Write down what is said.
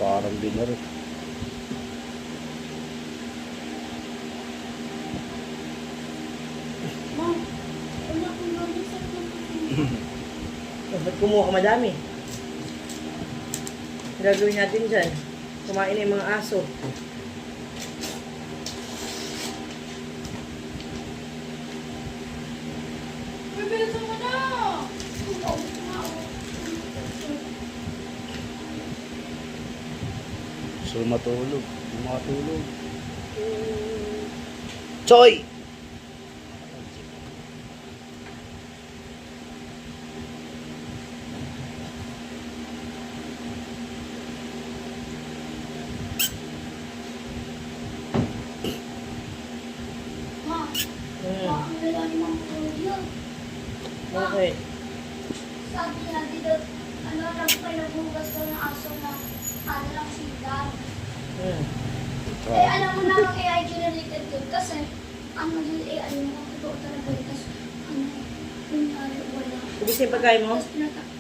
Parang binar. Ma, wala akong gawin sa Ba't kumuha ka madami? Gagawin natin dyan. Kumain na yung mga aso. Bibilisan mo na! So matulog. Matulog. Choy! Ma, ang lalim ang tulog. Bakit? Sabi niya dito, nagpinagugas ko ng aso na lang sigaw. Eh, alam mo na ang AI generated yun kasi yung AI mo, totoo talaga yun. Tapos, kunyari, wala. Ubus yung pagkain mo? Tapos,